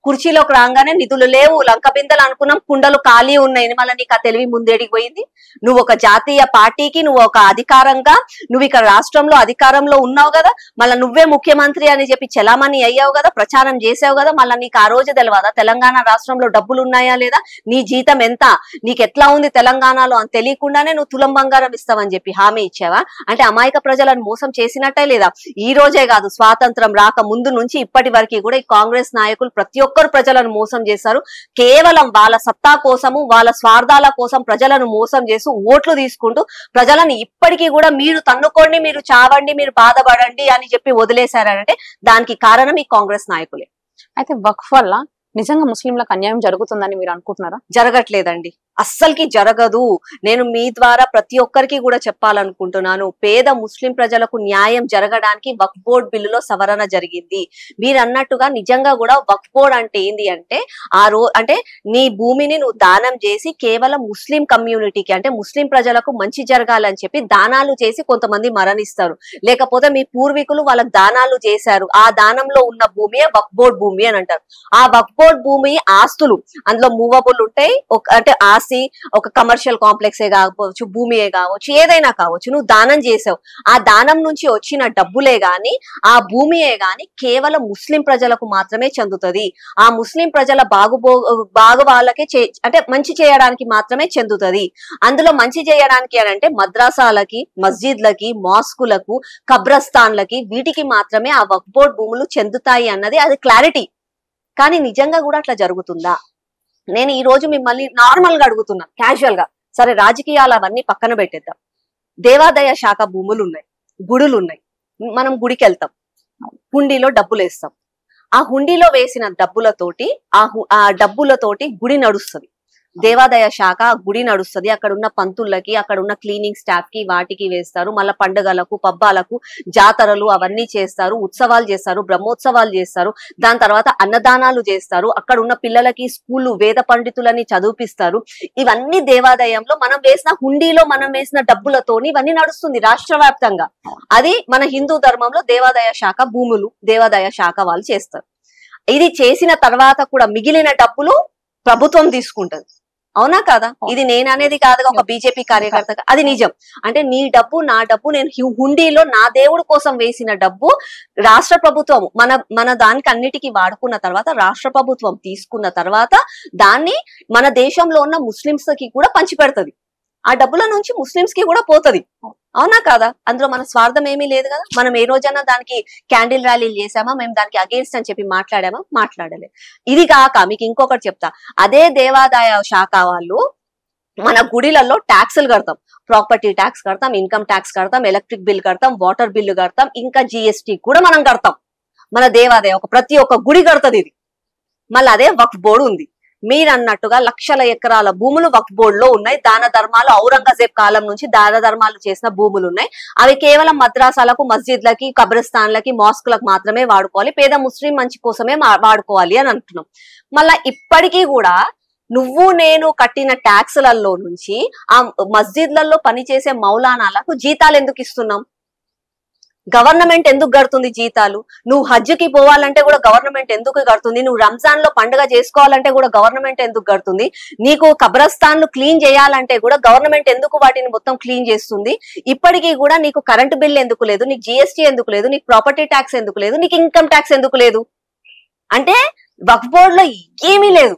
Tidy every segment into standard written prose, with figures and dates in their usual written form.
కుర్చీలోకి రాగానే నిధులు లేవు, లంక బిందెలు అనుకున్నాం, కుండలు ఖాళీ ఉన్నాయి. మళ్ళీ నీకు ఆ తెలివి ముందేడికి పోయింది? నువ్వు ఒక జాతీయ పార్టీకి నువ్వు ఒక అధికారంగా నువ్వు ఇక్కడ రాష్ట్రంలో అధికారంలో ఉన్నావు కదా, మళ్ళీ నువ్వే ముఖ్యమంత్రి అని చెప్పి చలామణి అయ్యావు కదా, ప్రచారం చేసావు కదా, మళ్ళీ నీకు ఆ రోజు తెలియదా తెలంగాణ రాష్ట్రంలో డబ్బులు ఉన్నాయా లేదా, నీ జీతం ఎంత, నీకు ఎట్లా ఉంది తెలంగాణలో అని తెలియకుండానే నువ్వు తులం బంగారం ఇస్తావని చెప్పి హామీ ఇచ్చావా? అంటే అమాయక ప్రజలను మోసం చేసినట్టే లేదా? ఈ రోజే కాదు, స్వాతంత్రం రాక ముందు నుంచి ఇప్పటి వరకు కూడా ఈ కాంగ్రెస్ నాయకులు ప్రతి ఒక్కరు ప్రజలను మోసం చేశారు. కేవలం వాళ్ళ సత్తా కోసము, వాళ్ళ స్వార్థాల కోసం ప్రజలను మోసం చేసి ఓట్లు తీసుకుంటూ ప్రజలను ఇప్పటికీ కూడా మీరు తన్నుకోండి, మీరు చావండి, మీరు బాధపడండి అని చెప్పి వదిలేశారంటే దానికి కారణం ఈ కాంగ్రెస్ నాయకులే. అయితే వక్ఫ్ వల్ల నిజంగా ముస్లింలకు అన్యాయం జరుగుతుందని మీరు అనుకుంటున్నారా? జరగట్లేదండి, అస్సలకి జరగదు. నేను మీ ద్వారా ప్రతి ఒక్కరికి కూడా చెప్పాలనుకుంటున్నాను, పేద ముస్లిం ప్రజలకు న్యాయం జరగడానికి వక్ఫ్ బోర్డ్ బిల్లులో సవరణ జరిగింది. మీరు అన్నట్టుగా నిజంగా కూడా వక్ఫ్ బోర్డ్ అంటే ఏంది అంటే అంటే నీ భూమిని నువ్వు దానం చేసి కేవలం ముస్లిం కమ్యూనిటీకి అంటే ముస్లిం ప్రజలకు మంచి జరగాలని చెప్పి దానాలు చేసి కొంతమంది మరణిస్తారు, లేకపోతే మీ పూర్వీకులు వాళ్ళకి దానాలు చేశారు, ఆ దానంలో ఉన్న భూమియే వక్ఫ్ బోర్డ్ భూమి అని అంటారు. ఆ వక్ఫ్ బోర్డ్ భూమి ఆస్తులు అందులో మూవబుల్ ఉంటాయి, అంటే ఒక కమర్షియల్ కాంప్లెక్సే కావచ్చు, భూమియే కావచ్చు, ఏదైనా కావచ్చు, నువ్వు దానం చేసావు. ఆ దానం నుంచి వచ్చిన డబ్బులే గాని ఆ భూమియే గాని కేవలం ముస్లిం ప్రజలకు మాత్రమే చెందుతుంది. ఆ ముస్లిం ప్రజల బాగు వాళ్ళకే అంటే మంచి చేయడానికి మాత్రమే చెందుతుంది. అందులో మంచి చేయడానికి అంటే మద్రాసాలకి, మస్జిద్లకి, మాస్కులకు, కబ్రస్థాన్లకి వీటికి మాత్రమే ఆ వక్ఫ్ బోర్డ్ భూములు చెందుతాయి అన్నది అది క్లారిటీ. కానీ నిజంగా కూడా అట్లా జరుగుతుందా? నేను ఈ రోజు మిమ్మల్ని నార్మల్ గా అడుగుతున్నా, క్యాజువల్ గా. సరే, రాజకీయాలు అవన్నీ పక్కన పెట్టేద్దాం. దేవాదాయ శాఖ భూములు ఉన్నాయి, గుడులు ఉన్నాయి. మనం గుడికి వెళ్తాం, హుండీలో డబ్బులు వేస్తాం. ఆ హుండీలో వేసిన డబ్బులతోటి ఆ డబ్బులతోటి గుడి నడుస్తుంది. దేవాదాయ శాఖ గుడి నడుస్తుంది. అక్కడ ఉన్న పంతులకి, అక్కడ ఉన్న క్లీనింగ్ స్టాఫ్ కి వాటికి వేస్తారు. మళ్ళీ పండుగలకు, పబ్బాలకు, జాతరలు అవన్నీ చేస్తారు, ఉత్సవాలు చేస్తారు, బ్రహ్మోత్సవాలు చేస్తారు. దాని తర్వాత అన్నదానాలు చేస్తారు. అక్కడ ఉన్న పిల్లలకి స్కూళ్ళు వేద పండితులని చదివిపిస్తారు. ఇవన్నీ దేవాదాయంలో మనం వేసిన హుండీలో మనం వేసిన డబ్బులతోని ఇవన్నీ నడుస్తుంది రాష్ట్ర వ్యాప్తంగా. అది మన హిందూ ధర్మంలో దేవాదాయ శాఖ భూములు దేవాదాయ శాఖ వాళ్ళు చేస్తారు. ఇది చేసిన తర్వాత కూడా మిగిలిన డబ్బులు ప్రభుత్వం తీసుకుంటది. అవునా కాదా? ఇది నేను అనేది కాదుగా, ఒక బీజేపీ కార్యకర్తగా అది నిజం. అంటే నీ డబ్బు నా డబ్బు, నేను హుండీలో నా దేవుడు కోసం వేసిన డబ్బు రాష్ట్ర ప్రభుత్వం మన దానికి అన్నిటికీ వాడుకున్న తర్వాత రాష్ట్ర ప్రభుత్వం తీసుకున్న తర్వాత దాన్ని మన దేశంలో ఉన్న ముస్లింస్ కి కూడా పంచిపెడుతుంది. ఆ డబ్బుల నుంచి ముస్లింస్ కి కూడా పోతుంది. అవునా కాదా? అందులో మన స్వార్థం ఏమీ లేదు కదా. మనం ఏ రోజైనా దానికి క్యాండిల్ ర్యాలీలు చేసామా? మేము దానికి అగేన్స్ట్ అని చెప్పి మాట్లాడామా? మాట్లాడలేదు. ఇది కాక మీకు ఇంకొకటి చెప్తా. అదే దేవాదాయ శాఖ వాళ్ళు మన గుడిలలో ట్యాక్సులు కడతాం, ప్రాపర్టీ ట్యాక్స్ కడతాం, ఇన్కమ్ ట్యాక్స్ కడతాం, ఎలక్ట్రిక్ బిల్ కడతాం, వాటర్ బిల్లు కడతాం, ఇంకా జిఎస్టీ కూడా మనం కడతాం. మన దేవాదాయ ప్రతి ఒక్క గుడి కడతది ఇది. మళ్ళీ అదే వక్ఫ్ బోర్డు ఉంది. మీరు అన్నట్టుగా లక్షల ఎకరాల భూములు వక్ఫ్ బోర్డు లో ఉన్నాయి. దాన ధర్మాలు ఔరంగజేబ్ కాలం నుంచి దాన ధర్మాలు చేసిన భూములు ఉన్నాయి. అవి కేవలం మద్రాసాలకు, మస్జిద్లకి, కబ్రస్థాన్లకి, మాస్కులకు మాత్రమే వాడుకోవాలి, పేద ముస్లిం మంచి కోసమే వాడుకోవాలి అని అంటున్నాం. మళ్ళా ఇప్పటికీ కూడా నువ్వు నేను కట్టిన ట్యాక్సులలో నుంచి ఆ మస్జిద్లలో పనిచేసే మౌలానాలకు జీతాలు ఎందుకు ఇస్తున్నాం? గవర్నమెంట్ ఎందుకు కడుతుంది జీతాలు? నువ్వు హజ్కి పోవాలంటే కూడా గవర్నమెంట్ ఎందుకు కడుతుంది? నువ్వు రంజాన్ లో పండుగ చేసుకోవాలంటే కూడా గవర్నమెంట్ ఎందుకు కడుతుంది? నీకు కబ్రస్థాన్లు క్లీన్ చేయాలంటే కూడా గవర్నమెంట్ ఎందుకు వాటిని మొత్తం క్లీన్ చేస్తుంది? ఇప్పటికీ కూడా నీకు కరెంట్ బిల్ ఎందుకు లేదు? నీకు జిఎస్టీ ఎందుకు లేదు? నీకు ప్రాపర్టీ ట్యాక్స్ ఎందుకు లేదు? నీకు ఇన్కమ్ ట్యాక్స్ ఎందుకు లేదు? అంటే వక్ఫ్ బోర్డ్ లో ఏమీ లేదు.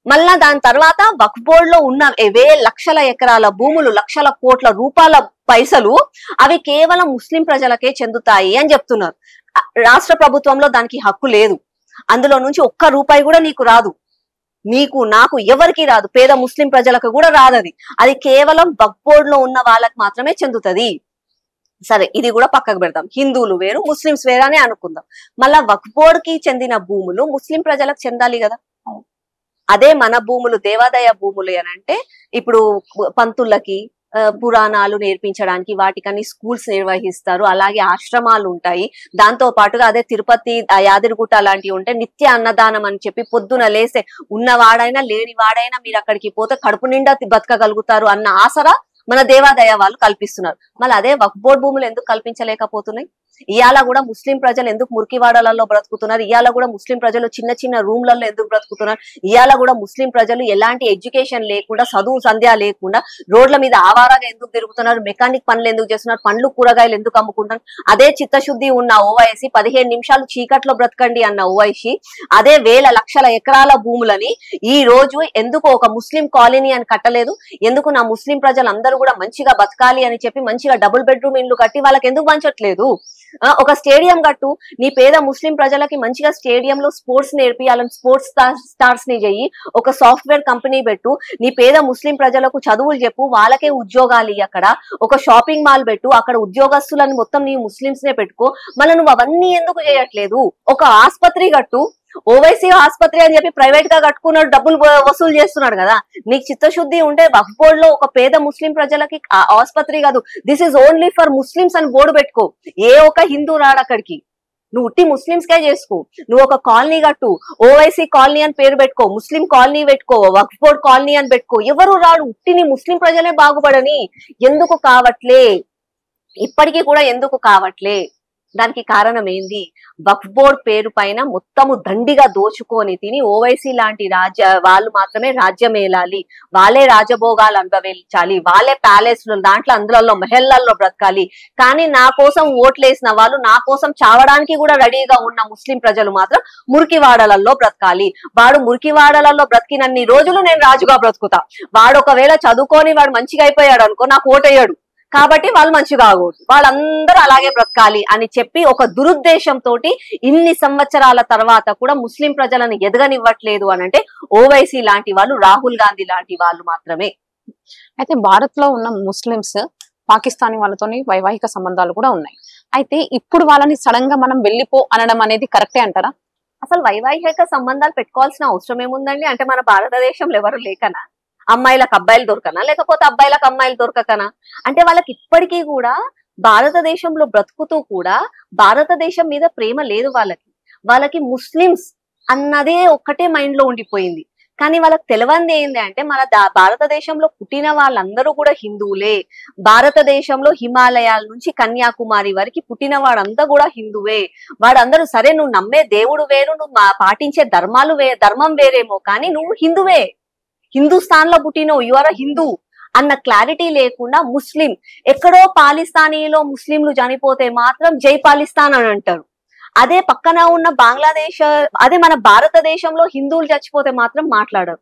మళ్ళా దాని తర్వాత వక్ఫ్ బోర్డ్ లో ఉన్న లక్షల ఎకరాల భూములు, లక్షల కోట్ల రూపాయల పైసలు అవి కేవలం ముస్లిం ప్రజలకే చెందుతాయి అని చెప్తున్నారు. రాష్ట్ర ప్రభుత్వంలో దానికి హక్కు లేదు. అందులో నుంచి ఒక్క రూపాయి కూడా నీకు రాదు, నీకు నాకు ఎవరికి రాదు, పేద ముస్లిం ప్రజలకు కూడా రాదు. అది కేవలం వక్ఫ్ బోర్డ్ లో ఉన్న వాళ్ళకి మాత్రమే చెందుతుంది. సరే, ఇది కూడా పక్కకు పెడతాం. హిందువులు వేరు, ముస్లింస్ వేరు అని అనుకుందాం. మళ్ళా వక్ఫ్ బోర్డ్ కి చెందిన భూములు ముస్లిం ప్రజలకు చెందాలి కదా. అదే మన భూములు దేవాదాయ భూములు అని అంటే ఇప్పుడు పంతులకి పురాణాలు నేర్పించడానికి వాటికని స్కూల్స్ నిర్వహిస్తారు. అలాగే ఆశ్రమాలు ఉంటాయి. దాంతో పాటుగా అదే తిరుపతి, యాదగిరిగుట్ట లాంటివి ఉంటే నిత్య అన్నదానం అని చెప్పి పొద్దున లేసే ఉన్నవాడైనా లేనివాడైనా మీరు అక్కడికి పోతే కడుపు నిండా బతకగలుగుతారు అన్న ఆసరా మన దేవాదాయ వాళ్ళు కల్పిస్తున్నారు. మళ్ళీ అదే వక్ఫ్ బోర్డ్ భూములు ఎందుకు కల్పించలేకపోతున్నాయి? ఇవాళ కూడా ముస్లిం ప్రజలు ఎందుకు మురికివాడలలో బ్రతుకుతున్నారు, ఇవాళ కూడా ముస్లిం ప్రజలు చిన్న చిన్న రూమ్లలో ఎందుకు బ్రతుకుతున్నారు, ఇవాళ కూడా ముస్లిం ప్రజలు ఎలాంటి ఎడ్యుకేషన్ లేకుండా చదువు సంధ్య లేకుండా రోడ్ల మీద ఆవారాగా ఎందుకు తిరుగుతున్నారు, మెకానిక్ పనులు ఎందుకు చేస్తున్నారు, పండ్లు కూరగాయలు ఎందుకు అమ్ముకుంటున్నారు. అదే చిత్తశుద్ధి ఉన్న ఓవైసీ 15 నిమిషాలు చీకట్లో బ్రతకండి అన్న ఓవైసీ అదే వేల లక్షల ఎకరాల భూములని ఈ రోజు ఎందుకు ఒక ముస్లిం కాలనీ అని కట్టలేదు, ఎందుకు నా ముస్లిం ప్రజలందరూ కూడా మంచిగా బతకాలి అని చెప్పి మంచిగా డబుల్ బెడ్రూమ్ ఇల్లు కట్టి వాళ్ళకి ఎందుకు పంచట్లేదు. ఒక స్టేడియం కట్టు, నీ పేద ముస్లిం ప్రజలకి మంచిగా స్టేడియంలో స్పోర్ట్స్ నేర్పియాలని స్పోర్ట్స్ స్టార్స్ ని చెయ్యి, ఒక సాఫ్ట్వేర్ కంపెనీ పెట్టు, నీ పేద ముస్లిం ప్రజలకు చదువులు చెప్పు, వాళ్ళకే ఉద్యోగాలు ఇయ్యి, అక్కడ ఒక షాపింగ్ మాల్ పెట్టు, అక్కడ ఉద్యోగస్తులను మొత్తం నీ ముస్లింస్ నే పెట్టుకో. మళ్ళీ నువ్వు అవన్నీ ఎందుకు చేయట్లేదు? ఒక ఆసుపత్రి కట్టు, ఓవైసీ ఆసుపత్రి అని చెప్పి ప్రైవేట్ గా కట్టుకున్నాడు, డబ్బులు వసూలు చేస్తున్నాడు కదా. నీకు చిత్తశుద్ధి ఉంటే వక్ఫ్ బోర్డు లో ఒక పేద ముస్లిం ప్రజలకి ఆసుపత్రి కాదు, this is only for Muslims అని బోర్డు పెట్టుకో. ఏ ఒక హిందూ రాడు అక్కడికి, నువ్వు ఉట్టి ముస్లిమ్స్ కే చేసుకో. నువ్వు ఒక కాలనీ కట్టు, ఓవైసీ కాలనీ అని పేరు పెట్టుకో, ముస్లిం కాలనీ పెట్టుకో, వక్ఫ్ బోర్డ్ కాలనీ అని పెట్టుకో. ఎవరు రాడు, ఉట్టిని ముస్లిం ప్రజలే బాగుపడని. ఎందుకు కావట్లే? ఇప్పటికీ కూడా ఎందుకు కావట్లే? దానికి కారణం ఏంది? వక్ఫ్ బోర్డ్ పేరు పైన మొత్తము దండిగా దోచుకొని తిని ఓవైసీ లాంటి వాళ్ళు మాత్రమే రాజ్యం ఏలాలి, వాళ్ళే రాజభోగాలు అనుభవించాలి, వాళ్ళే ప్యాలెస్లు దాంట్లో అందులో మెహల్లల్లో బ్రతకాలి. కానీ నా కోసం ఓట్లేసిన వాళ్ళు, నా కోసం చావడానికి కూడా రెడీగా ఉన్న ముస్లిం ప్రజలు మాత్రం మురికివాడలలో బ్రతకాలి. వాడు మురికివాడలలో బ్రతికినన్ని రోజులు నేను రాజుగా బ్రతుకుతా. వాడు ఒకవేళ చదువుకొని వాడు మంచిగా అయిపోయాడు అనుకో, నాకు ఓటేయడు, కాబట్టి వాళ్ళు మంచిగా ఆగకూడదు, వాళ్ళందరూ అలాగే బ్రతకాలి అని చెప్పి ఒక దురుద్దేశంతో ఇన్ని సంవత్సరాల తర్వాత కూడా ముస్లిం ప్రజలను ఎదగనివ్వట్లేదు అని అంటే ఓవైసీ లాంటి వాళ్ళు, రాహుల్ గాంధీ లాంటి వాళ్ళు మాత్రమే. అయితే భారత్ లో ఉన్న ముస్లిమ్స్ పాకిస్తానీ వాళ్ళతోని వైవాహిక సంబంధాలు కూడా ఉన్నాయి. అయితే ఇప్పుడు వాళ్ళని సడన్ గా మనం వెళ్ళిపో అనడం అనేది కరెక్టే అంటారా? అసలు వైవాహిక సంబంధాలు పెట్టుకోవాల్సిన అవసరం ఏముందండి? అంటే మన భారతదేశంలో ఎవరు లేకనా? అమ్మాయిలకు అబ్బాయిలు దొరకనా, లేకపోతే అబ్బాయిలకు అమ్మాయిలు దొరకకనా? అంటే వాళ్ళకి ఇప్పటికీ కూడా భారతదేశంలో బ్రతుకుతూ కూడా భారతదేశం మీద ప్రేమ లేదు వాళ్ళకి. వాళ్ళకి ముస్లిమ్స్ అన్నదే ఒక్కటే మైండ్ లో ఉండిపోయింది. కానీ వాళ్ళకి తెలియంది ఏంది అంటే మన భారతదేశంలో పుట్టిన వాళ్ళందరూ కూడా హిందువులే. భారతదేశంలో హిమాలయాల నుంచి కన్యాకుమారి వరకు పుట్టిన వాడంతా కూడా హిందువే. వాడందరూ సరే నువ్వు నమ్మే దేవుడు వేరు, నువ్వు పాటించే ధర్మం వేరేమో, కానీ నువ్వు హిందువే, హిందుస్థాన్ లో పుట్టినో, యు ఆర్ అ హిందూ అన్న క్లారిటీ లేకుండా ముస్లిం, ఎక్కడో పాలిస్తానీలో ముస్లింలు చనిపోతే మాత్రం జై పాలిస్తాన్ అని అంటారు. అదే పక్కన ఉన్న బంగ్లాదేశ్, అదే మన భారతదేశంలో హిందువులు చచ్చిపోతే మాత్రం మాట్లాడరు.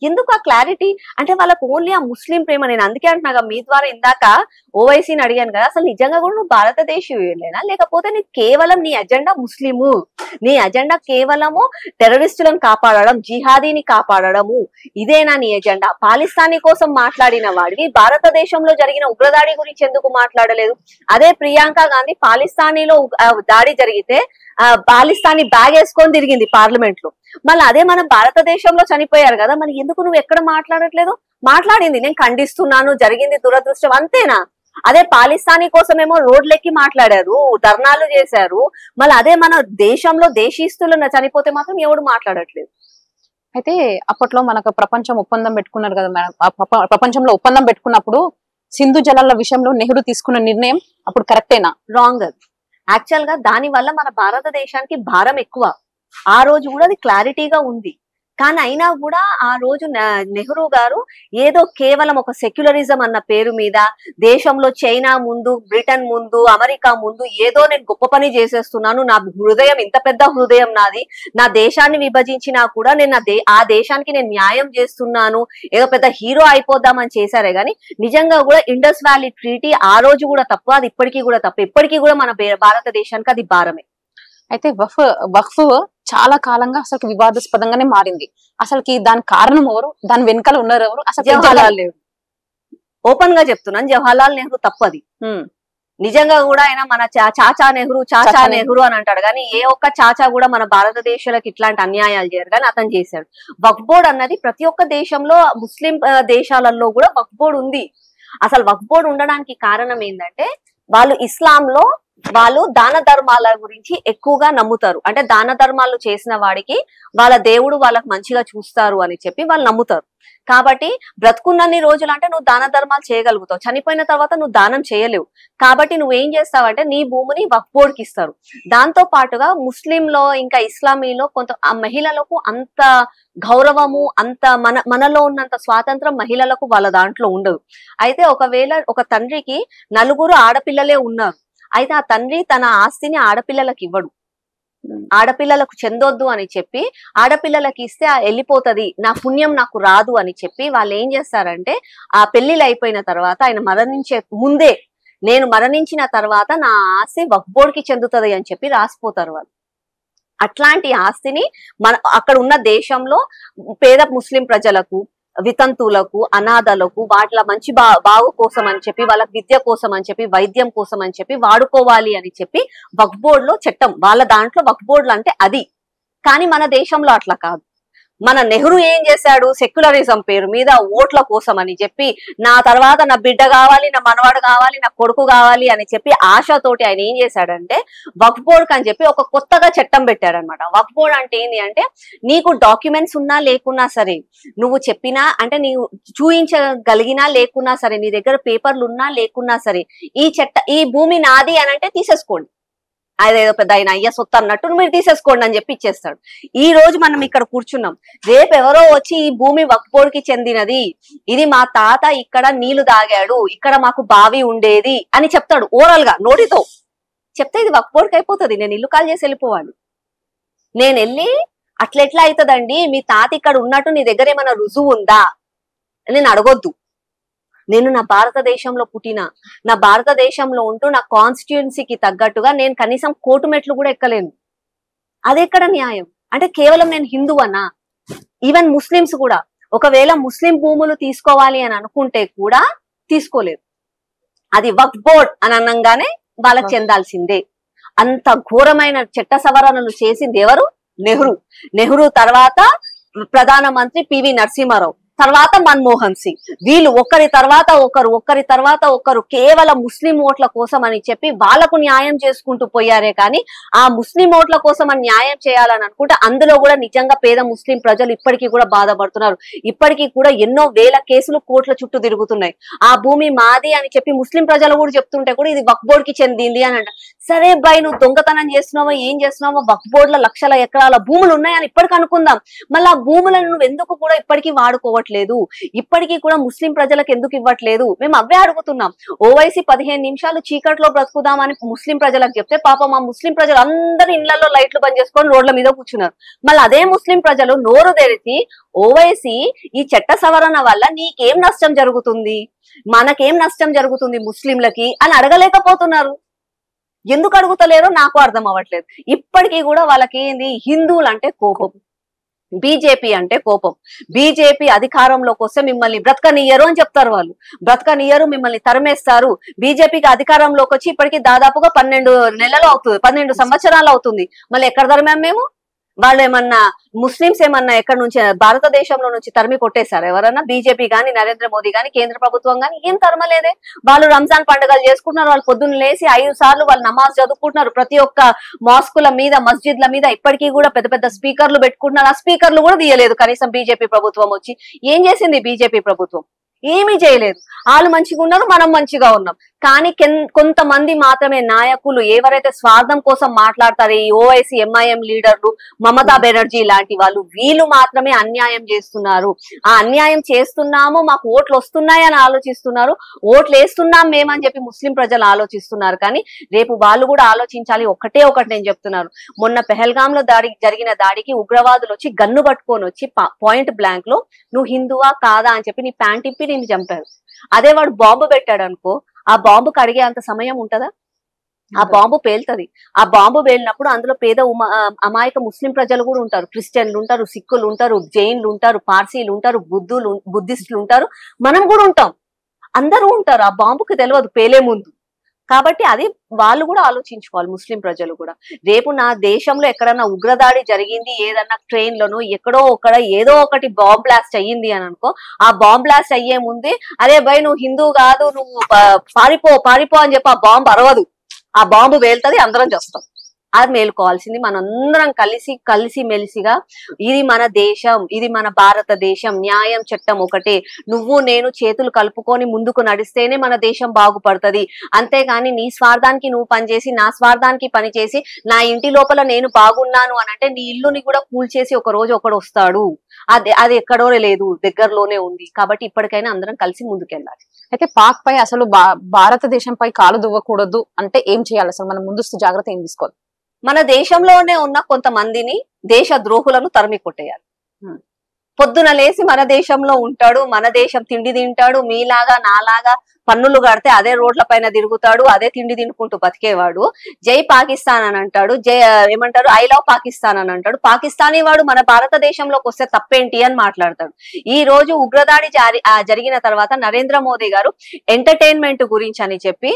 ఎందుకు ఆ క్లారిటీ? అంటే వాళ్ళకు ఓన్లీ ఆ ముస్లిం ప్రేమ. నేను అందుకే అంటున్నా మీ ద్వారా ఇందాక ఓవైసీని అడిగాను కదా, అసలు నిజంగా కూడా నువ్వు భారతదేశీయులేనా, లేకపోతే నీ కేవలం నీ అజెండా ముస్లిము, నీ అజెండా కేవలము టెర్రరిస్టులను కాపాడడం, జిహాదీని కాపాడడము, ఇదేనా నీ ఎజెండా? పాలిస్తానీ కోసం మాట్లాడిన వాడివి భారతదేశంలో జరిగిన ఉగ్రదాడి గురించి ఎందుకు మాట్లాడలేదు? అదే ప్రియాంక గాంధీ పాలిస్తానీలో దాడి జరిగితే పాలిస్తానీ బ్యాగ్ వేసుకొని తిరిగింది పార్లమెంట్ లో. మళ్ళీ అదే మనం భారతదేశంలో చనిపోయారు కదా, మరి ఎందుకు నువ్వు ఎక్కడ మాట్లాడట్లేదు? మాట్లాడింది, నేను ఖండిస్తున్నాను, జరిగింది దురదృష్టం, అంతేనా? అదే పాలిస్తానీ కోసమేమో రోడ్లెక్కి మాట్లాడారు, ధర్నాలు చేశారు. మళ్ళీ అదే మన దేశంలో దేశీస్తులను చనిపోతే మాత్రం ఎవడు మాట్లాడట్లేదు. అయితే అప్పట్లో మనకు ప్రపంచం ఒప్పందం పెట్టుకున్నారు కదా మేడం, ప్రపంచంలో ఒప్పందం పెట్టుకున్నప్పుడు సింధు జలాల విషయంలో నెహ్రూ తీసుకున్న నిర్ణయం అప్పుడు కరెక్టేనా? రాంగ్. అది యాక్చువల్ గా దాని వల్ల మన భారతదేశానికి భారం ఎక్కువ. ఆ రోజు కూడా అది క్లారిటీగా ఉంది. కానీ అయినా కూడా ఆ రోజు నెహ్రూ గారు ఏదో కేవలం ఒక సెక్యులరిజం అన్న పేరు మీద దేశంలో చైనా ముందు, బ్రిటన్ ముందు, అమెరికా ముందు ఏదో నేను గొప్ప పని చేసేస్తున్నాను, నా హృదయం ఇంత పెద్ద హృదయం నాది, నా దేశాన్ని విభజించినా కూడా నేను ఆ దేశానికి నేను న్యాయం చేస్తున్నాను, ఏదో పెద్ద హీరో అయిపోద్దామని చేశారే గాని నిజంగా కూడా ఇండస్ వ్యాలీ ట్రీటీ ఆ రోజు కూడా తప్పు, అది ఇప్పటికీ కూడా తప్పు, ఇప్పటికీ కూడా మన భారతదేశానికి అది భారమే. అయితే వక్ఫ్ చాలా కాలంగా అసలు వివాదాస్పదంగానే మారింది. అసలుకి దాని కారణం ఎవరు, దాని వెనకాల ఉన్నారు ఎవరు? అసలు జవహర్లాల్ నెహ్రూ. ఓపెన్ గా చెప్తున్నాను, జవహర్లాల్ నెహ్రూ తప్పది. నిజంగా కూడా ఆయన మన చాచా నెహ్రూ అని అంటాడు, కానీ ఏ ఒక్క చాచా కూడా మన భారతదేశాలకు ఇట్లాంటి అన్యాయాలు చేయరు, కానీ అతను చేశాడు. వక్ఫ్ బోర్డ్ అన్నది ప్రతి ఒక్క దేశంలో, ముస్లిం దేశాలలో కూడా వక్ఫ్ బోర్డ్ ఉంది. అసలు వక్ఫ్ బోర్డ్ ఉండడానికి కారణం ఏంటంటే వాళ్ళు ఇస్లాంలో వాళ్ళు దాన ధర్మాల గురించి ఎక్కువగా నమ్ముతారు. అంటే దాన ధర్మాలు చేసిన వాడికి వాళ్ళ దేవుడు వాళ్ళకి మంచిగా చూస్తారు అని చెప్పి వాళ్ళు నమ్ముతారు. కాబట్టి బ్రతుకున్నన్ని రోజులు అంటే నువ్వు దాన ధర్మాలు చేయగలుగుతావు, చనిపోయిన తర్వాత నువ్వు దానం చేయలేవు. కాబట్టి నువ్వేం చేస్తావంటే నీ భూమిని వక్ఫ్ బోర్డుకి ఇస్తారు. దాంతో పాటుగా ముస్లింలో ఇంకా ఇస్లామీలో కొంత ఆ మహిళలకు అంత గౌరవము, అంత మనలో ఉన్నంత స్వాతంత్రం మహిళలకు వాళ్ళ దాంట్లో ఉండదు. అయితే ఒకవేళ ఒక తండ్రికి 4 ఆడపిల్లలే ఉన్నారు, అయితే ఆ తండ్రి తన ఆస్తిని ఆడపిల్లలకు ఇవ్వడు, ఆడపిల్లలకు చెందొద్దు అని చెప్పి ఆడపిల్లలకి ఇస్తే వెళ్ళిపోతది, నా పుణ్యం నాకు రాదు అని చెప్పి వాళ్ళు ఏం చేస్తారంటే ఆ పెళ్లిళ్ళు అయిపోయిన తర్వాత ఆయన మరణించే ముందే నేను మరణించిన తర్వాత నా ఆస్తి వక్ఫ్ బోర్డుకి చెందుతుంది అని చెప్పి రాసిపోతారు వాళ్ళు. అట్లాంటి ఆస్తిని అక్కడ ఉన్న దేశంలో పేద ముస్లిం ప్రజలకు, వితంతువులకు, అనాథలకు వాటిల మంచి బాగు కోసం అని చెప్పి, వాళ్ళకి విద్య కోసం అని చెప్పి, వైద్యం కోసం అని చెప్పి వాడుకోవాలి అని చెప్పి వక్ఫ్ బోర్డులో చట్టం, వాళ్ళ దాంట్లో వక్ఫ్ బోర్డులు అంటే అది. కానీ మన దేశంలో అట్లా కాదు. మన నెహ్రూ ఏం చేశాడు, సెక్యులరిజం పేరు మీద ఓట్ల కోసం అని చెప్పి నా తర్వాత నా బిడ్డ కావాలి, నా మనవాడు కావాలి, నా కొడుకు కావాలి అని చెప్పి ఆశతోటి ఆయన ఏం చేశాడంటే వక్ఫ్ బోర్డ్ అని చెప్పి ఒక కొత్తగా చట్టం పెట్టాడనమాట. వక్ఫ్ బోర్డ్ అంటే ఏంటి అంటే నీకు డాక్యుమెంట్స్ ఉన్నా లేకున్నా సరే, నువ్వు చెప్పినా అంటే నీవు చూయించగలిగినా లేకున్నా సరే, నీ దగ్గర పేపర్లు ఉన్నా లేకున్నా సరే, ఈ భూమి నాది అని అంటే తీసేసుకోండి, అదేదో పెద్ద ఆయన అయ్య సొత్తు అన్నట్టు మీరు తీసేసుకోండి అని చెప్పి ఇచ్చేస్తాడు. ఈ రోజు మనం ఇక్కడ కూర్చున్నాం, రేపు ఎవరో వచ్చి ఈ భూమి వక్ఫ్ బోర్డుకి చెందినది, ఇది మా తాత ఇక్కడ నీళ్లు తాగాడు, ఇక్కడ మాకు బావి ఉండేది అని చెప్తాడు. ఓరల్ గా నోటితో చెప్తే ఇది వక్ఫ్ బోర్డుకి అయిపోతుంది, నేను ఇల్లు కాల్ చేసి వెళ్ళిపోవాలి. నేను వెళ్ళి అట్లెట్లా అవుతుందండి, మీ తాత ఇక్కడ ఉన్నట్టు నీ దగ్గర ఏమైనా రుజువు ఉందా నేను అడగొద్దు. నేను నా భారతదేశంలో పుట్టిన, నా భారతదేశంలో ఉంటూ నా కాన్స్టిట్యుయెన్సీకి తగ్గట్టుగా నేను కనీసం కోర్టు మెట్లు కూడా ఎక్కలేను. అదెక్కడ న్యాయం? అంటే కేవలం నేను హిందువనా? ఈవెన్ ముస్లిమ్స్ కూడా ఒకవేళ ముస్లిం భూములు తీసుకోవాలి అని అనుకుంటే కూడా తీసుకోలేదు. అది వక్ఫ్ బోర్డ్ అని అనగానే వాళ్ళకి చెందాల్సిందే. అంత ఘోరమైన చట్ట సవరణలు చేసింది ఎవరు? నెహ్రూ. నెహ్రూ తర్వాత ప్రధానమంత్రి పివి నరసింహారావు, తర్వాత మన్మోహన్ సింగ్. వీళ్ళు ఒకరి తర్వాత ఒకరు కేవలం ముస్లిం ఓట్ల కోసం అని చెప్పి వాళ్లకు న్యాయం చేసుకుంటూ పోయారే కానీ ఆ ముస్లిం ఓట్ల కోసం అని న్యాయం చేయాలని అనుకుంటే అందులో కూడా నిజంగా పేద ముస్లిం ప్రజలు ఇప్పటికీ కూడా బాధపడుతున్నారు. ఇప్పటికీ కూడా ఎన్నో వేల కేసులు కోర్టుల చుట్టూ తిరుగుతున్నాయి. ఆ భూమి మాది అని చెప్పి ముస్లిం ప్రజలు కూడా చెప్తుంటే కూడా ఇది వక్ఫ్ బోర్డుకి చెందింది అని అంట. సరే బాయ్, నువ్వు దొంగతనం చేస్తున్నావో ఏం చేస్తున్నావో, వక్ఫ్ బోర్డుల లక్షల ఎకరాల భూములు ఉన్నాయని ఇప్పటికి అనుకుందాం. మళ్ళీ ఆ భూములను నువ్వు ఎందుకు కూడా ఇప్పటికీ వాడుకోవట్లేదు, ఇప్పటికీ కూడా ముస్లిం ప్రజలకు ఎందుకు ఇవ్వట్లేదు? మేము అవే అడుగుతున్నాం. ఓవైసీ 15 నిమిషాలు చీకట్లో బ్రతుకుదామని ముస్లిం ప్రజలకు చెప్తే పాపం ఆ ముస్లిం ప్రజలు అందరి ఇళ్లలో లైట్లు బంద్ చేసుకొని రోడ్ల మీద కూర్చున్నారు. మళ్ళీ అదే ముస్లిం ప్రజలు నోరు తెరిచి ఓవైసీ ఈ చట్ట సవరణ వల్ల నీకేం నష్టం జరుగుతుంది, మనకేం నష్టం జరుగుతుంది ముస్లింలకి అని అడగలేకపోతున్నారు. ఎందుకు అడుగుతలేరో నాకు అర్థం అవ్వట్లేదు. ఇప్పటికీ కూడా వాళ్ళకి ఏంది, హిందువులు అంటే కోపం, బీజేపీ అంటే కోపం. బీజేపీ అధికారంలోకి వస్తే మిమ్మల్ని బ్రతకనియ్యరు అని చెప్తారు వాళ్ళు. బ్రతకనియ్యరు, మిమ్మల్ని తరిమేస్తారు. బీజేపీకి అధికారంలోకి వచ్చి ఇప్పటికీ దాదాపుగా 12 నెలలు అవుతుంది, 12 సంవత్సరాలు అవుతుంది. మళ్ళీ ఎక్కడ తరిమాం మేము? వాళ్ళు ఏమన్నా ముస్లింస్ ఏమన్నా ఎక్కడి నుంచి భారతదేశంలో నుంచి తరిమి కొట్టేశారు ఎవరన్నా? బీజేపీ గాని, నరేంద్ర మోదీ గాని, కేంద్ర ప్రభుత్వం గాని ఏం తరమలేదే. వాళ్ళు రంజాన్ పండుగలు చేసుకుంటున్నారు, వాళ్ళు పొద్దున్న లేసి 5 సార్లు వాళ్ళు నమాజ్ చదువుకుంటున్నారు. ప్రతి ఒక్క మాస్కుల మీద, మస్జిద్ల మీద ఇప్పటికీ కూడా పెద్ద పెద్ద స్పీకర్లు పెట్టుకుంటున్నారు. ఆ స్పీకర్లు కూడా తీయలేదు కనీసం బీజేపీ ప్రభుత్వం వచ్చి. ఏం చేసింది బీజేపీ ప్రభుత్వం? ఏమీ చేయలేదు. వాళ్ళు మంచిగా ఉన్నారు, మనం మంచిగా ఉన్నాం. కానీ కొంతమంది మాత్రమే నాయకులు ఎవరైతే స్వార్థం కోసం మాట్లాడతారో, ఈ ఓవైసీ ఎంఐఎం లీడర్లు, మమతా బెనర్జీ లాంటి వాళ్ళు, వీళ్ళు మాత్రమే అన్యాయం చేస్తున్నారు. ఆ అన్యాయం చేస్తున్నాము, మాకు ఓట్లు వస్తున్నాయని ఆలోచిస్తున్నారు, ఓట్లు వేస్తున్నాం మేమని చెప్పి ముస్లిం ప్రజలు ఆలోచిస్తున్నారు. కానీ రేపు వాళ్ళు కూడా ఆలోచించాలి. ఒకటి నేను చెప్తున్నారు, మొన్న పెహల్గాం లో జరిగిన దాడికి ఉగ్రవాదులు వచ్చి గన్ను పట్టుకొని వచ్చి పాయింట్ బ్లాంక్ లో నువ్వు హిందువా కాదా అని చెప్పి నీ ప్యాంట్ ఇప్పి నేను చంపారు. అదే వాడు బాంబు పెట్టాడు అనుకో, ఆ బాంబు కడిగే అంత సమయం ఉంటదా? ఆ బాంబు పేలుతుంది. ఆ బాంబు పేలినప్పుడు అందులో పేద అమాయక ముస్లిం ప్రజలు కూడా ఉంటారు, క్రిస్టియన్లు ఉంటారు, సిక్కులు ఉంటారు, జైన్లు ఉంటారు, పార్సీలు ఉంటారు, బుద్ధిస్టులు ఉంటారు, మనం కూడా ఉంటాం, అందరూ ఉంటారు. ఆ బాంబుకి తెలియదు పేలే ముందు. కాబట్టి అది వాళ్ళు కూడా ఆలోచించుకోవాలి, ముస్లిం ప్రజలు కూడా. రేపు నా దేశంలో ఎక్కడన్నా ఉగ్రదాడి జరిగింది, ఏదన్నా ట్రైన్ లోనో ఎక్కడో ఏదో ఒకటి బాంబ్ బ్లాస్ట్ అయ్యింది అని అనుకో, ఆ బాంబ్ బ్లాస్ట్ అయ్యే ముందే అరే భయ్ నువ్వు హిందూ కాదు, నువ్వు పారిపో అని చెప్పి ఆ బాంబ్ అరవదు. ఆ బాంబు వేలుతుంది, అందరం చేస్తాం. అది మేలుకోవాల్సింది మనందరం కలిసి మెలిసిగా ఇది మన దేశం, ఇది మన భారతదేశం, న్యాయం చట్టం ఒకటే, నువ్వు నేను చేతులు కలుపుకొని ముందుకు నడిస్తేనే మన దేశం బాగుపడుతుంది. అంతేగాని నీ స్వార్థానికి నువ్వు పనిచేసి నా స్వార్థానికి పనిచేసి నా ఇంటి లోపల నేను బాగున్నాను అని అంటే నీ ఇల్లుని కూడా కూల్చేసి ఒక రోజు ఒకడు వస్తాడు. అది ఎక్కడో లేదు, దగ్గరలోనే ఉంది. కాబట్టి ఇప్పటికైనా అందరం కలిసి ముందుకెళ్ళాలి. అయితే పాక్ పై అసలు భారతదేశంపై కాలు దువ్వకూడదు అంటే ఏం చేయాలి అసలు? మనం ముందస్తు జాగ్రత్త ఏం తీసుకోవాలి? మన దేశంలోనే ఉన్న కొంతమందిని దేశ ద్రోహులను తరిమి కొట్టేయాలి. పొద్దున లేసి మన దేశంలో ఉంటాడు, మన దేశం తిండి తింటాడు, మీలాగా నాలాగా పన్నులు కడితే అదే రోడ్ల పైన తిరుగుతాడు, అదే తిండి తినుకుంటూ బతికేవాడు జై పాకిస్తాన్ అని అంటాడు, ఏమంటారు ఐ లవ్ పాకిస్తాన్ అని అంటాడు. పాకిస్తానీ వాడు మన భారతదేశంలోకి వస్తే తప్పేంటి అని మాట్లాడతాడు. ఈ రోజు ఉగ్రదాడి జరిగిన తర్వాత నరేంద్ర మోదీ గారు ఎంటర్టైన్మెంట్ గురించి అని చెప్పి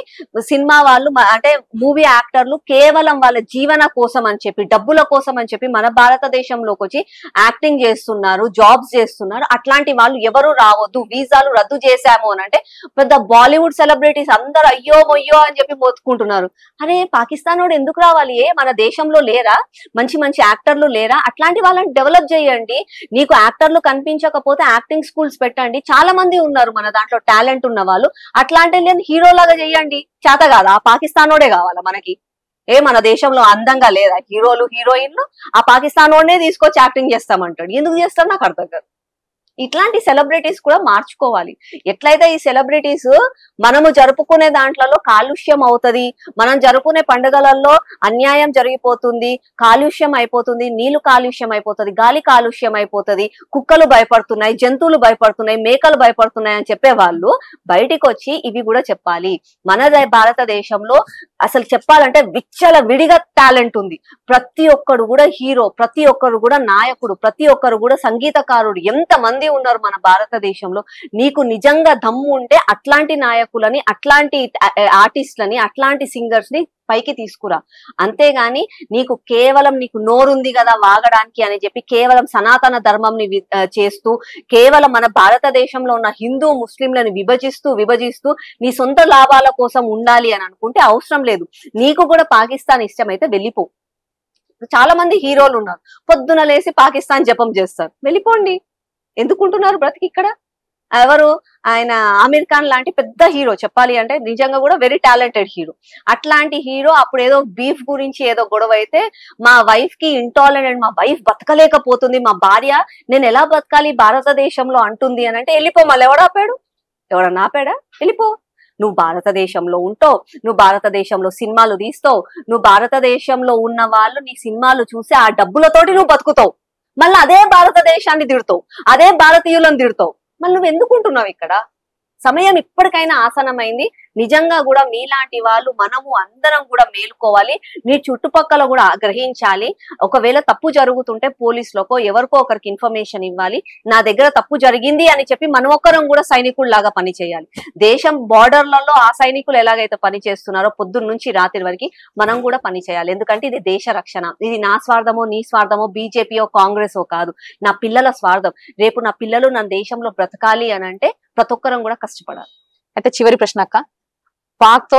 సినిమా వాళ్ళు అంటే మూవీ యాక్టర్లు కేవలం వాళ్ళ జీవన కోసం అని చెప్పి డబ్బుల కోసం అని చెప్పి మన భారతదేశంలోకి వచ్చి యాక్టింగ్ చేస్తున్నారు, జాబ్స్ చేస్తున్నారు. అట్లాంటి వాళ్ళు ఎవరు రావద్దు, వీసాలు రద్దు చేశాము అని అంటే పెద్ద బాలీవుడ్ సెలబ్రిటీస్ అందరు అయ్యో మొయ్యో అని చెప్పి మోతుకుంటున్నారు. అరే పాకిస్తాన్ వాడు ఎందుకు రావాలి? మన దేశంలో లేరా మంచి మంచి యాక్టర్లు లేరా? అట్లాంటి వాళ్ళని డెవలప్ చేయండి. నీకు యాక్టర్లు కనిపించకపోతే యాక్టింగ్ స్కూల్స్ పెట్టండి, చాలా మంది ఉన్నారు మన దాంట్లో టాలెంట్ ఉన్న వాళ్ళు. అట్లాంటి హీరోలాగా చేయండి. చేత కాదా? పాకిస్తాన్ వాడే కావాలా మనకి? మన దేశంలో అందంగా లేదా హీరోలు హీరోయిన్లు? ఆ పాకిస్తాన్ వాడినే తీసుకొచ్చి యాక్టింగ్ చేస్తామంటాడు. ఎందుకు చేస్తాడు నాకు అర్థం కాదు. ఇట్లాంటి సెలబ్రిటీస్ కూడా మార్చుకోవాలి. ఎట్లయితే ఈ సెలబ్రిటీస్ మనము జరుపుకునే దాంట్లో కాలుష్యం అవుతుంది, మనం జరుపుకునే పండుగలలో అన్యాయం జరిగిపోతుంది, కాలుష్యం అయిపోతుంది, నీళ్లు కాలుష్యం అయిపోతుంది, గాలి కాలుష్యం అయిపోతుంది, కుక్కలు భయపడుతున్నాయి, జంతువులు భయపడుతున్నాయి, మేకలు భయపడుతున్నాయి అని చెప్పే వాళ్ళు బయటికి వచ్చి ఇవి కూడా చెప్పాలి. మన భారతదేశంలో అసలు చెప్పాలంటే విచ్చల విడిగా టాలెంట్ ఉంది. ప్రతి ఒక్కరు కూడా హీరో, ప్రతి ఒక్కరు కూడా నాయకుడు, ప్రతి ఒక్కరు కూడా సంగీతకారుడు, ఎంతమంది ఉన్నారు మన భారతదేశంలో. నీకు నిజంగా దమ్ము ఉంటే అట్లాంటి నాయకులని, అట్లాంటి ఆర్టిస్టులని, అట్లాంటి సింగర్స్ ని పైకి తీసుకురా. అంతేగాని నీకు కేవలం నీకు నోరుంది కదా వాగడానికి అని చెప్పి కేవలం సనాతన ధర్మంని చేస్తూ కేవలం మన భారతదేశంలో ఉన్న హిందూ ముస్లింలను విభజిస్తూ నీ సొంత లాభాల కోసం ఉండాలి అని అనుకుంటే అవసరం లేదు. నీకు కూడా పాకిస్తాన్ ఇష్టమైతే వెళ్ళిపో. చాలా మంది హీరోలు ఉన్నారు, పొద్దున లేసి పాకిస్తాన్ జపం చేస్తారు. వెళ్ళిపోండి. ఎందుకుంటున్నారు బ్రతికి ఇక్కడ? ఎవరు ఆయన? ఆమీర్ ఖాన్ లాంటి పెద్ద హీరో, చెప్పాలి అంటే నిజంగా కూడా వెరీ టాలెంటెడ్ హీరో. అట్లాంటి హీరో అప్పుడు ఏదో బీఫ్ గురించి ఏదో గొడవ అయితే మా వైఫ్ కి ఇంటాలరెంట్, మా వైఫ్ బతకలేకపోతుంది, మా భార్య నేను ఎలా బతకాలి భారతదేశంలో అంటుంది అని అంటే వెళ్ళిపో. మళ్ళీ ఎవడాపాడు? ఎవడన్నా ఆపాడా? వెళ్ళిపో. నువ్వు భారతదేశంలో ఉంటావు, నువ్వు భారతదేశంలో సినిమాలు తీస్తావు, నువ్వు భారతదేశంలో ఉన్న వాళ్ళు నీ సినిమాలు చూసి ఆ డబ్బులతోటి నువ్వు బతుకుతావు. మళ్ళీ అదే భారతదేశాన్ని తిడతావు, అదే భారతీయులను తిడతావు. మళ్ళీ నువ్వు ఎందుకుంటున్నావు ఇక్కడ? సమయం ఇప్పటికైనా ఆసనమైంది. నిజంగా కూడా మీలాంటి వాళ్ళు మనము అందరం కూడా మేలుకోవాలి. మీ చుట్టుపక్కల కూడా గ్రహించాలి. ఒకవేళ తప్పు జరుగుతుంటే పోలీసులకో ఎవరికో ఒకరికి ఇన్ఫర్మేషన్ ఇవ్వాలి. నా దగ్గర తప్పు జరిగింది అని చెప్పి మనం ఒక్కరం కూడా సైనికుల్లాగా పని చేయాలి. దేశం బార్డర్లలో ఆ సైనికులు ఎలాగైతే పని చేస్తున్నారో పొద్దున్న నుంచి రాత్రి వరకు మనం కూడా పని చేయాలి. ఎందుకంటే ఇది దేశ రక్షణ. ఇది నా స్వార్థమో నీ స్వార్థమో బీజేపీయో కాంగ్రెసో కాదు, నా పిల్లల స్వార్థం. రేపు నా పిల్లలు నా దేశంలో బ్రతకాలి అని అంటే ప్రతి ఒక్కరం కూడా కష్టపడాలి. అయితే చివరి ప్రశ్న అక్క, పాక్ తో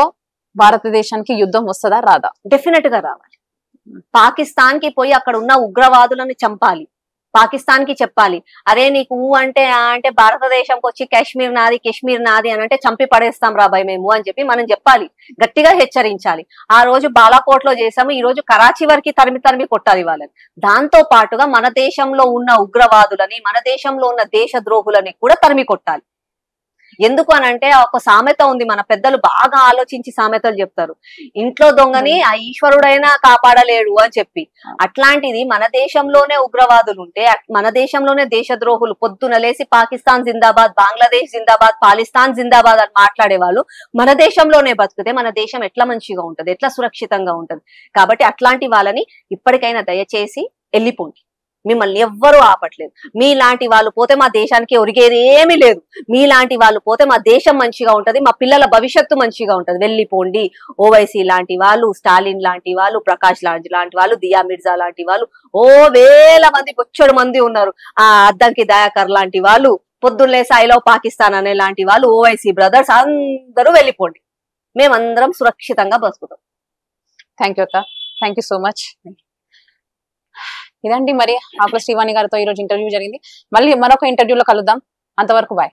భారతదేశానికి యుద్ధం వస్తుందా రాదా? డెఫినెట్ గా రావాలి. పాకిస్తాన్ కి పోయి అక్కడ ఉన్న ఉగ్రవాదులను చంపాలి. పాకిస్తాన్ కి చెప్పాలి, అరే నీకు అంటే భారతదేశంకి వచ్చి కాశ్మీర్ నాది అని అంటే చంపి పడేస్తాం రాబాయ్ మేము అని చెప్పి మనం చెప్పాలి, గట్టిగా హెచ్చరించాలి. ఆ రోజు బాలాకోట్ లో చేసాము, ఈ రోజు కరాచీ వరకు తరిమి కొట్టాలి వాళ్ళని. దాంతో పాటుగా మన దేశంలో ఉన్న ఉగ్రవాదులని, మన దేశంలో ఉన్న దేశ ద్రోహులని కూడా తరిమి కొట్టాలి. ఎందుకు అనంటే ఒక సామెత ఉంది, మన పెద్దలు బాగా ఆలోచించి సామెతలు చెప్తారు, ఇంట్లో దొంగని ఆ ఈశ్వరుడైనా కాపాడలేడు అని చెప్పి. అట్లాంటిది మన దేశంలోనే ఉగ్రవాదులు ఉంటే, మన దేశంలోనే దేశద్రోహులు పొద్దున లేసి పాకిస్తాన్ జిందాబాద్, బంగ్లాదేశ్ జిందాబాద్, పాకిస్తాన్ జిందాబాద్ అని మాట్లాడే వాళ్ళు మన దేశంలోనే బతికితే మన దేశం ఎట్లా మంచిగా ఉంటది, ఎట్లా సురక్షితంగా ఉంటది. కాబట్టి అట్లాంటి వాళ్ళని ఇప్పటికైనా దయచేసి వెళ్ళిపోండి. మిమ్మల్ని ఎవ్వరూ ఆపట్లేదు. మీలాంటి వాళ్ళు పోతే మా దేశానికి ఒరిగేది ఏమీ లేదు. మీలాంటి వాళ్ళు పోతే మా దేశం మంచిగా ఉంటది, మా పిల్లల భవిష్యత్తు మంచిగా ఉంటది. వెళ్ళిపోండి. ఓవైసీ లాంటి వాళ్ళు, స్టాలిన్ లాంటి వాళ్ళు, ప్రకాష్ లాంటి వాళ్ళు, దియా మిర్జా లాంటి వాళ్ళు, వేల మంది, బొచ్చడు మంది ఉన్నారు. అద్దంకి దయాకర్ లాంటి వాళ్ళు, పొద్దున్నేసి ఐ లవ్ పాకిస్తాన్ అనే లాంటి వాళ్ళు, ఓవైసీ బ్రదర్స్ అందరూ వెళ్ళిపోండి. మేమందరం సురక్షితంగా బతుకుతాం. థ్యాంక్ యూ అక్క, థ్యాంక్ యూ సో మచ్. ఇదండి మరి ఆకుల శ్రీవాణి గారితో ఈ రోజు ఇంటర్వ్యూ జరిగింది. మళ్ళీ మరొక ఇంటర్వ్యూలో కలుద్దాం. అంతవరకు బాయ్.